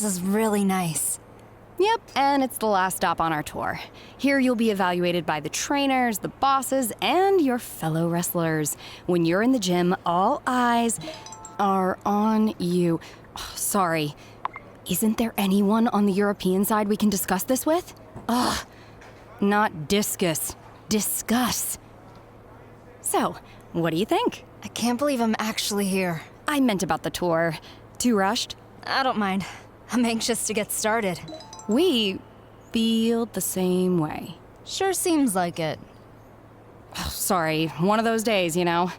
This is really nice. Yep, and it's the last stop on our tour. Here you'll be evaluated by the trainers, the bosses, and your fellow wrestlers. When you're in the gym, all eyes are on you. Oh, sorry. Isn't there anyone on the European side we can discuss this with? Ugh. Not discuss. Discuss. So, what do you think? I can't believe I'm actually here. I meant about the tour. Too rushed? I don't mind. I'm anxious to get started. We feel the same way. Sure seems like it. Oh, sorry, one of those days, you know.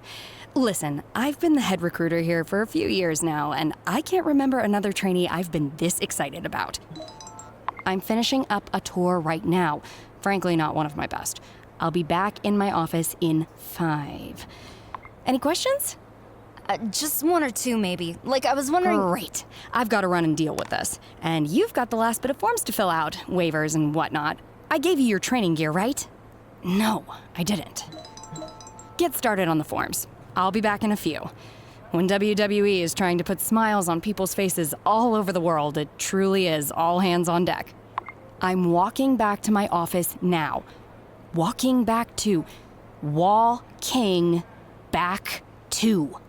Listen, I've been the head recruiter here for a few years now, and I can't remember another trainee I've been this excited about. I'm finishing up a tour right now. Frankly, not one of my best. I'll be back in my office in 5. Any questions? Just one or two, maybe. Like, I was wondering... Great. I've got to run and deal with this. And you've got the last bit of forms to fill out, waivers and whatnot. I gave you your training gear, right? No, I didn't. Get started on the forms. I'll be back in a few. When WWE is trying to put smiles on people's faces all over the world, it truly is all hands on deck. I'm walking back to my office now. Walking back to... Walking back to...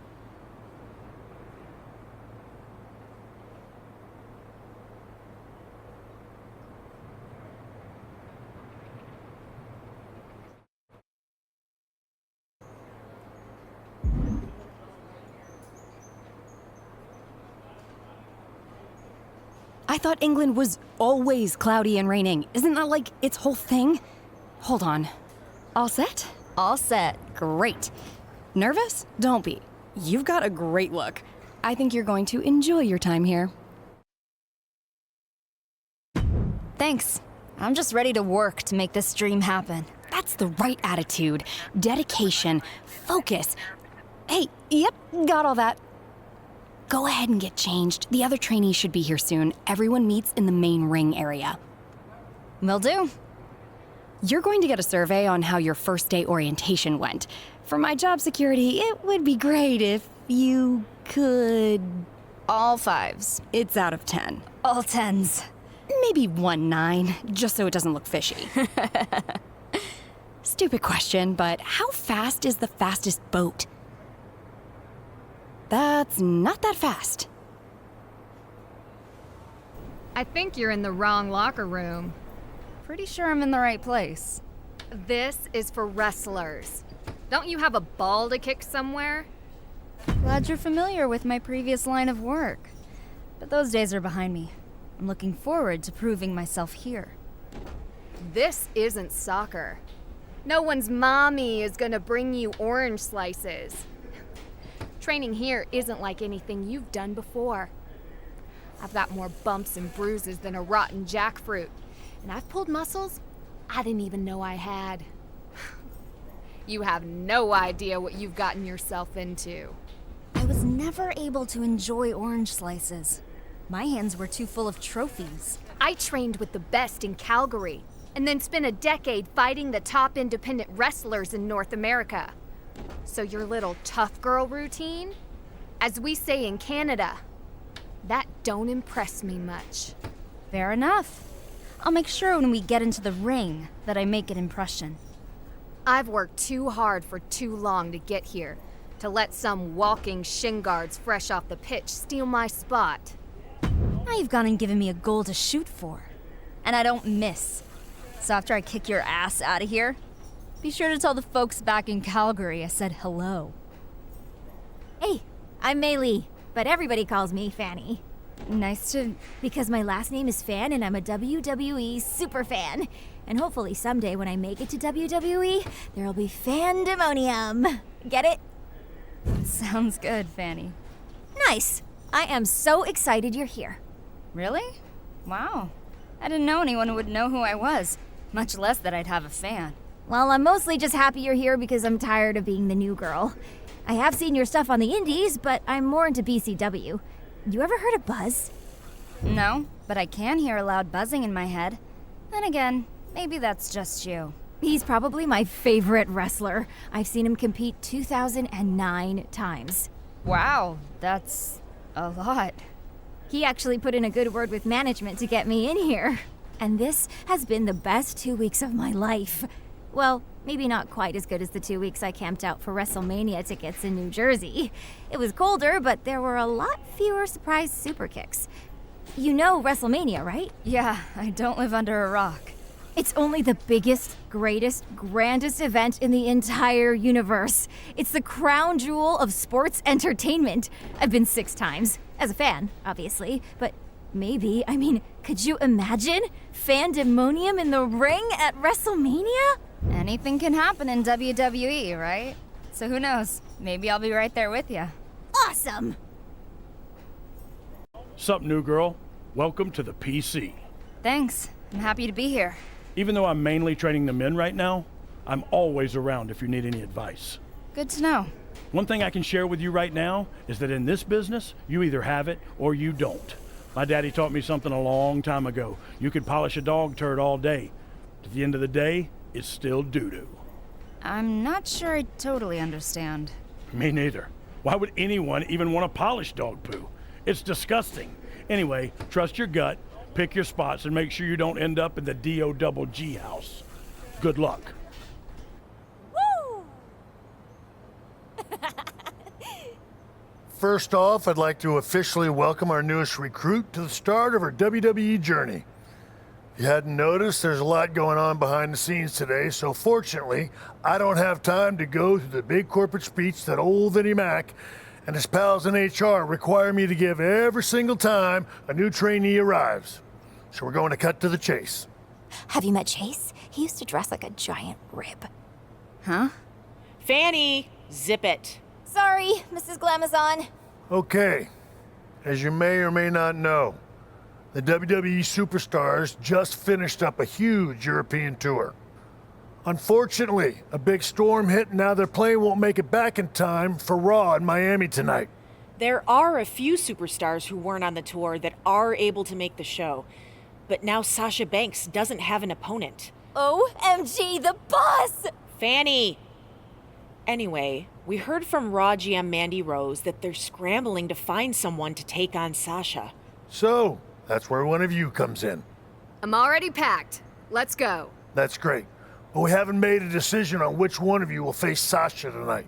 I thought England was always cloudy and raining. Isn't that like its whole thing? Hold on. All set? All set. Great. Nervous? Don't be. You've got a great look. I think you're going to enjoy your time here. Thanks. I'm just ready to work to make this dream happen. That's the right attitude. Dedication. Focus. Hey, yep, got all that. Go ahead and get changed. The other trainees should be here soon. Everyone meets in the main ring area. Will do. You're going to get a survey on how your first day orientation went. For my job security, it would be great if you could... All 5s. It's out of 10. All 10s. Maybe 1 9, just so it doesn't look fishy. Stupid question, but how fast is the fastest boat? That's not that fast. I think you're in the wrong locker room. Pretty sure I'm in the right place. This is for wrestlers. Don't you have a ball to kick somewhere? Glad you're familiar with my previous line of work. But those days are behind me. I'm looking forward to proving myself here. This isn't soccer. No one's mommy is gonna bring you orange slices. Training here isn't like anything you've done before. I've got more bumps and bruises than a rotten jackfruit, and I've pulled muscles I didn't even know I had. You have no idea what you've gotten yourself into. I was never able to enjoy orange slices. My hands were too full of trophies. I trained with the best in Calgary, and then spent a decade fighting the top independent wrestlers in North America. So your little tough girl routine? As we say in Canada, that don't impress me much. Fair enough. I'll make sure when we get into the ring that I make an impression. I've worked too hard for too long to get here, to let some walking shin guards fresh off the pitch steal my spot. Now you've gone and given me a goal to shoot for. And I don't miss. So after I kick your ass out of here, be sure to tell the folks back in Calgary I said hello. Hey, I'm Mei Lee, but everybody calls me Fanny. Nice to... Because my last name is Fan and I'm a WWE super fan. And hopefully someday when I make it to WWE, there'll be fandemonium. Get it? Sounds good, Fanny. Nice. I am so excited you're here. Really? Wow. I didn't know anyone would know who I was, much less that I'd have a fan. Well, I'm mostly just happy you're here because I'm tired of being the new girl. I have seen your stuff on the indies, but I'm more into BCW. You ever heard of Buzz? No, but I can hear a loud buzzing in my head. Then again, maybe that's just you. He's probably my favorite wrestler. I've seen him compete 2,009 times. Wow, that's a lot. He actually put in a good word with management to get me in here. And this has been the best 2 weeks of my life. Well, maybe not quite as good as the 2 weeks I camped out for WrestleMania tickets in New Jersey. It was colder, but there were a lot fewer surprise super kicks. You know WrestleMania, right? Yeah, I don't live under a rock. It's only the biggest, greatest, grandest event in the entire universe. It's the crown jewel of sports entertainment. I've been 6 times, as a fan, obviously, but maybe, could you imagine? Fandemonium in the ring at WrestleMania? Anything can happen in WWE, right? So who knows? Maybe I'll be right there with you. Awesome! Sup, new girl? Welcome to the PC. Thanks. I'm happy to be here. Even though I'm mainly training the men right now, I'm always around if you need any advice. Good to know. One thing I can share with you right now is that in this business, you either have it or you don't. My daddy taught me something a long time ago. You could polish a dog turd all day. At the end of the day, it's still doo-doo. I'm not sure I totally understand. Me neither. Why would anyone even want to polish dog poo? It's disgusting. Anyway, trust your gut, pick your spots, and make sure you don't end up in the DOG house. Good luck. Woo! First off, I'd like to officially welcome our newest recruit to the start of her WWE journey. If you hadn't noticed, there's a lot going on behind the scenes today, so fortunately, I don't have time to go through the big corporate speech that old Vinnie Mac and his pals in HR require me to give every single time a new trainee arrives. So we're going to cut to the chase. Have you met Chase? He used to dress like a giant rib. Huh? Fanny, zip it. Sorry, Mrs. Glamazon. Okay, as you may or may not know, the WWE Superstars just finished up a huge European tour. Unfortunately, a big storm hit and now their plane won't make it back in time for Raw in Miami tonight. There are a few superstars who weren't on the tour that are able to make the show. But now Sasha Banks doesn't have an opponent. OMG, the boss! Fanny! Anyway, we heard from Raw GM Mandy Rose that they're scrambling to find someone to take on Sasha. So, that's where one of you comes in. I'm already packed. Let's go. That's great. But we haven't made a decision on which one of you will face Sasha tonight.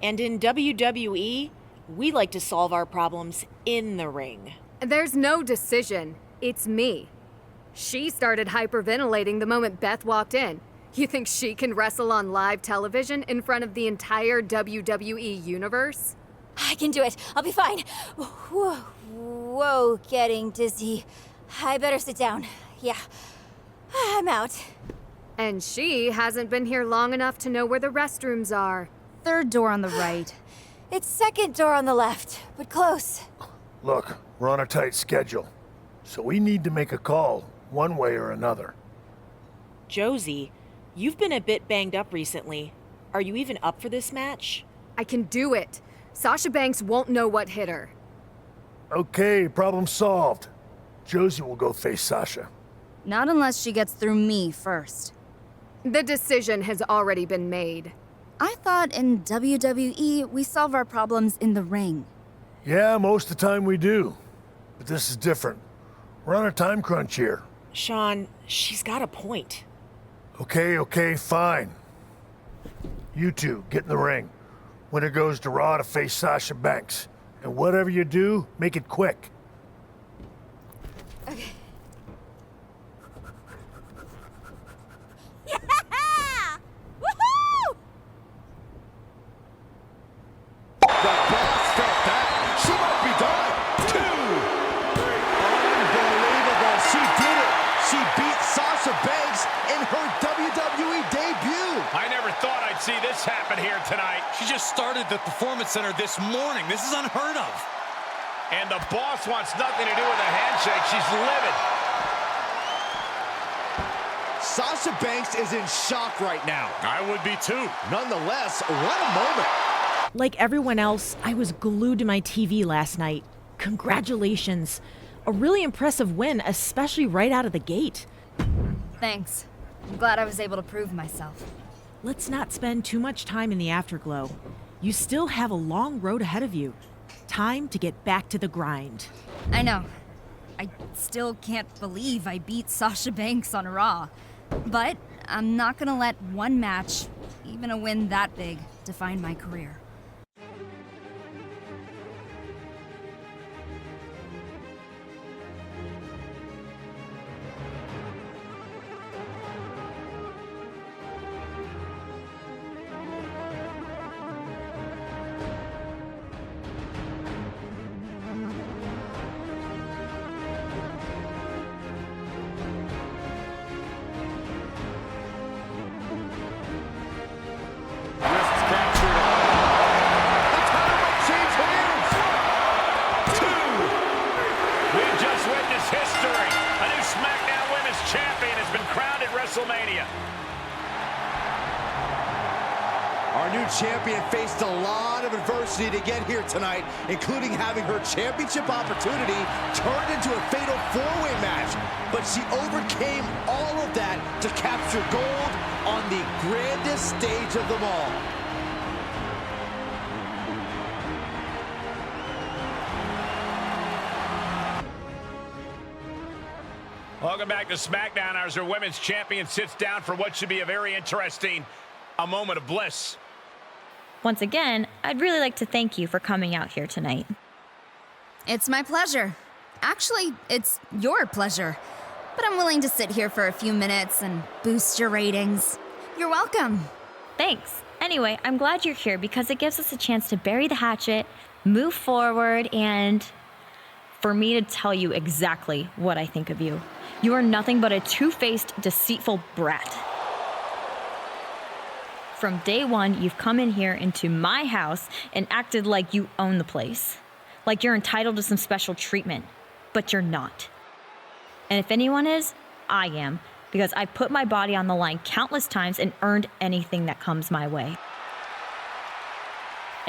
And in WWE, we like to solve our problems in the ring. There's no decision. It's me. She started hyperventilating the moment Beth walked in. You think she can wrestle on live television in front of the entire WWE universe? I can do it. I'll be fine. Whoa, getting dizzy. I better sit down. Yeah, I'm out. And she hasn't been here long enough to know where the restrooms are. Third door on the right. It's second door on the left, but close. Look, we're on a tight schedule, so we need to make a call, one way or another. Josie, you've been a bit banged up recently. Are you even up for this match? I can do it. Sasha Banks won't know what hit her. Okay, problem solved. Josie will go face Sasha. Not unless she gets through me first. The decision has already been made. I thought in WWE we solve our problems in the ring. Yeah, most of the time we do. But this is different. We're on a time crunch here. Sean, she's got a point. Okay, fine. You two, get in the ring. Winner goes to Raw to face Sasha Banks. And whatever you do, make it quick. Okay. Woohoo! The boss felt that. She might be done. 2, 3. Unbelievable. She did it. She beat Sasha Banks in her WWE debut. I never thought I'd see this happen here tonight. She just started the Performance Center this morning. This is unheard of. And the boss wants nothing to do with a handshake. She's livid. Sasha Banks is in shock right now. I would be too. Nonetheless, what a moment. Like everyone else, I was glued to my TV last night. Congratulations. A really impressive win, especially right out of the gate. Thanks. I'm glad I was able to prove myself. Let's not spend too much time in the afterglow. You still have a long road ahead of you. Time to get back to the grind. I know. I still can't believe I beat Sasha Banks on Raw. But I'm not gonna let one match, even a win that big, define my career. Our new champion faced a lot of adversity to get here tonight, including having her championship opportunity turned into a fatal four-way match. But she overcame all of that to capture gold on the grandest stage of them all. Welcome back to Smackdown as our women's champion sits down for what should be a very interesting moment of bliss. Once again, I'd really like to thank you for coming out here tonight. It's my pleasure. Actually, it's your pleasure. But I'm willing to sit here for a few minutes and boost your ratings. You're welcome. Thanks. Anyway, I'm glad you're here because it gives us a chance to bury the hatchet, move forward, and for me to tell you exactly what I think of you. You are nothing but a two-faced, deceitful brat. From day one, you've come in here into my house and acted like you own the place. Like you're entitled to some special treatment, but you're not. And if anyone is, I am, because I put my body on the line countless times and earned anything that comes my way.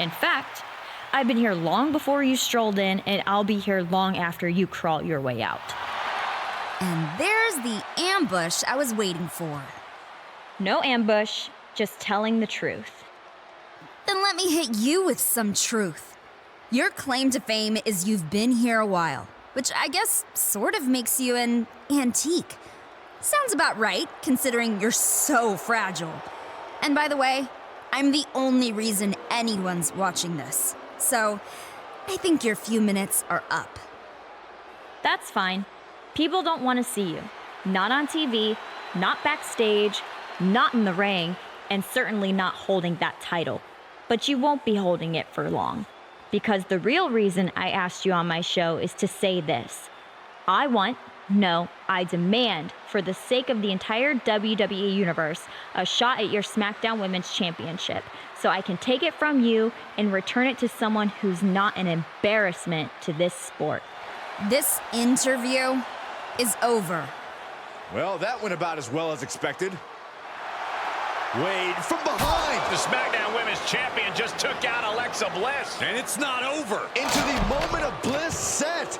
In fact, I've been here long before you strolled in, and I'll be here long after you crawl your way out. And there's the ambush I was waiting for. No ambush, just telling the truth. Then let me hit you with some truth. Your claim to fame is you've been here a while, which I guess sort of makes you an antique. Sounds about right, considering you're so fragile. And by the way, I'm the only reason anyone's watching this. So, I think your few minutes are up. That's fine. People don't want to see you. Not on TV, not backstage, not in the ring, and certainly not holding that title. But you won't be holding it for long. Because the real reason I asked you on my show is to say this. I demand, for the sake of the entire WWE Universe, a shot at your Smackdown Women's Championship, so I can take it from you and return it to someone who's not an embarrassment to this sport. This interview is over. Well, that went about as well as expected. Wade from behind. The Smackdown Women's Champion just took out Alexa Bliss. And it's not over. Into the moment of bliss set.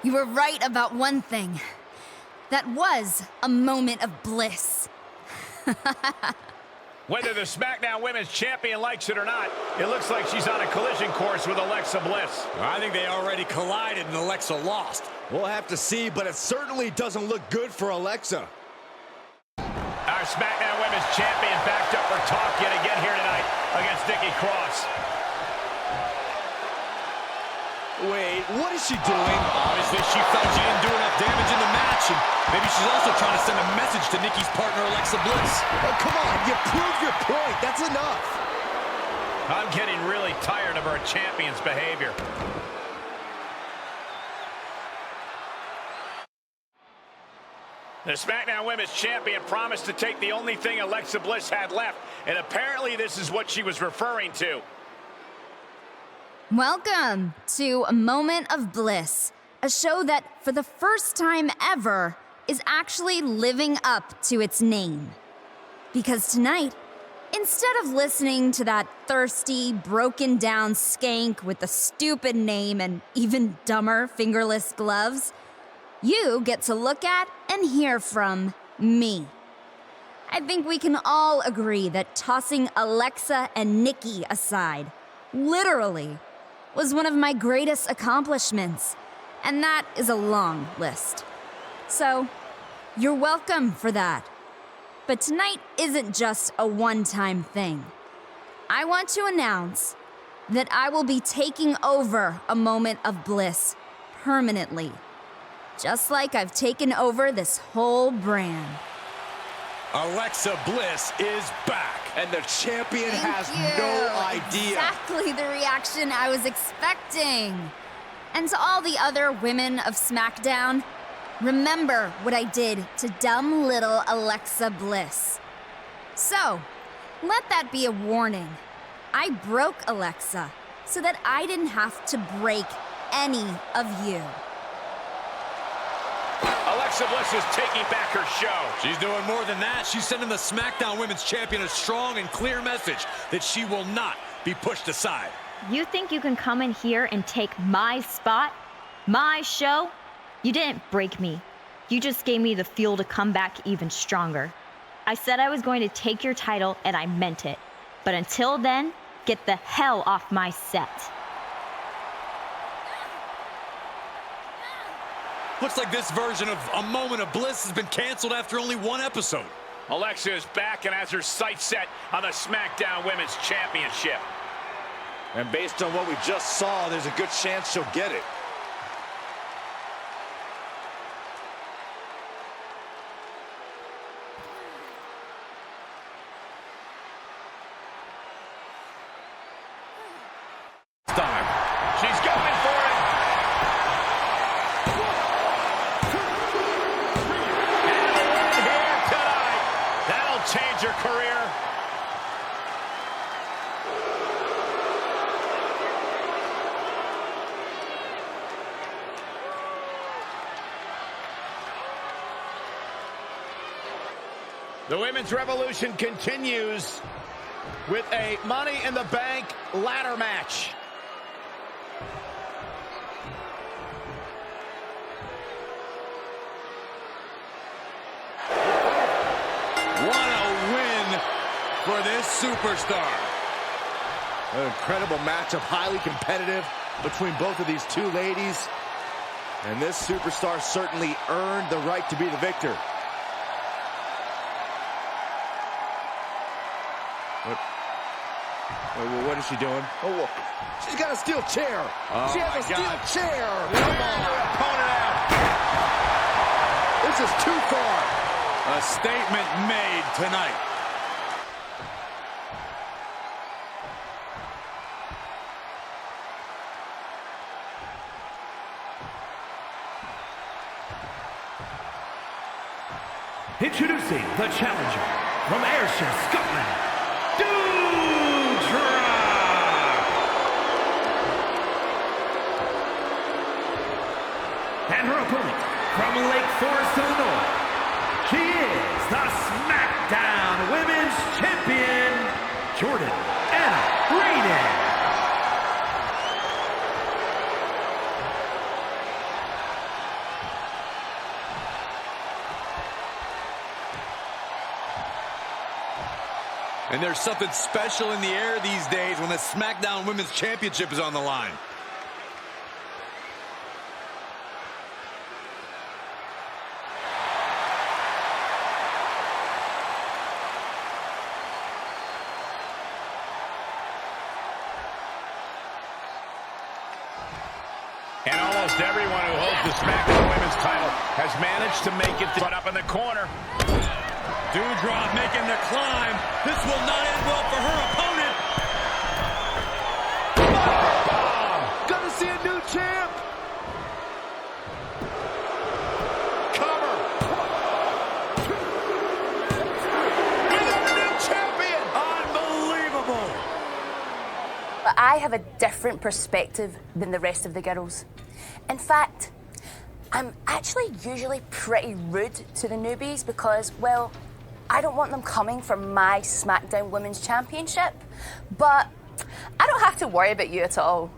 You were right about one thing. That was a moment of bliss. Whether the Smackdown Women's Champion likes it or not, it looks like she's on a collision course with Alexa Bliss. I think they already collided and Alexa lost. We'll have to see, but it certainly doesn't look good for Alexa. Our Smackdown Women's Champion backed up her talk yet again here tonight against Nikki Cross. Wait, what is she doing? Obviously, she felt she didn't do enough damage in the match, and maybe she's also trying to send a message to Nikki's partner, Alexa Bliss. Oh, come on, you proved your point. That's enough. I'm getting really tired of our champion's behavior. The SmackDown Women's Champion promised to take the only thing Alexa Bliss had left, and apparently this is what she was referring to. Welcome to A Moment of Bliss, a show that, for the first time ever, is actually living up to its name. Because tonight, instead of listening to that thirsty, broken-down skank with the stupid name and even dumber fingerless gloves, you get to look at and hear from me, I think we can all agree that tossing Alexa and Nikki aside, literally, was one of my greatest accomplishments. And that is a long list. So, you're welcome for that. But tonight isn't just a one-time thing. I want to announce that I will be taking over a moment of bliss permanently. Just like I've taken over this whole brand. Alexa Bliss is back. And the champion has Thank no you. idea. Exactly the reaction I was expecting. And to all the other women of SmackDown, remember what I did to dumb little Alexa Bliss. So, let that be a warning. I broke Alexa so that I didn't have to break any of you. Alexa Bliss is taking back her show. She's doing more than that. She's sending the Smackdown Women's Champion a strong and clear message that she will not be pushed aside. You think you can come in here and take my spot? My show? You didn't break me. You just gave me the fuel to come back even stronger. I said I was going to take your title, and I meant it. But until then, get the hell off my set. Looks like this version of A Moment of Bliss has been canceled after only one episode. Alexa is back and has her sights set on the SmackDown Women's Championship. And based on what we just saw, there's a good chance she'll get it. Time. She's going for it. And a win here tonight. That'll change her career. The Women's Revolution continues with a Money in the Bank ladder match. What a win for this superstar. An incredible matchup, highly competitive between both of these two ladies. And this superstar certainly earned the right to be the victor. What is she doing? Oh, look. She's got a steel chair. Oh, she has a steel chair. Come on, opponent out. This is too far. A statement made tonight. Introducing the challenger from Ayrshire, Scotland, Doudrop! And her opponent from Lake Forest, Illinois, she is the Smackdown Women's Champion, Jordana Raelynn. And there's something special in the air these days when the Smackdown Women's Championship is on the line. And almost everyone who holds the SmackDown Women's title has managed to make it up in the corner. Doudrop making the climb. This will not end well for her opponent. Gonna see a new champ. Cover. We got a new champion. Unbelievable. But I have a different perspective than the rest of the girls. In fact, I'm actually usually pretty rude to the newbies because, well, I don't want them coming for my SmackDown Women's Championship, but I don't have to worry about you at all.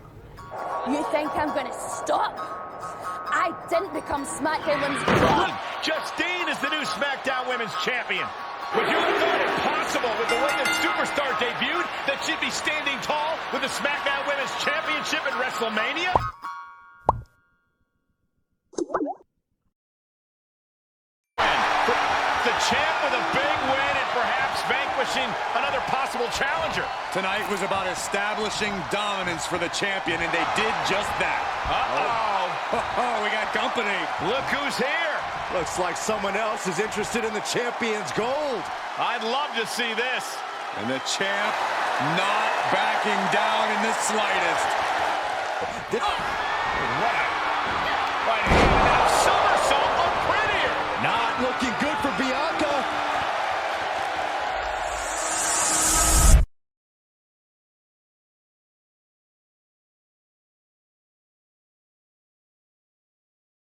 You think I'm going to stop? I didn't become SmackDown Women's Champion. Justine is the new SmackDown Women's Champion. Would you have thought it possible with the way the superstar debuted that she'd be standing tall with the SmackDown Women's Championship at WrestleMania? The champ with a big win and perhaps vanquishing another possible challenger. Tonight was about establishing dominance for the champion, and they did just that. Uh-oh. We got company. Look who's here. Looks like someone else is interested in the champion's gold. I'd love to see this. And the champ not backing down in the slightest.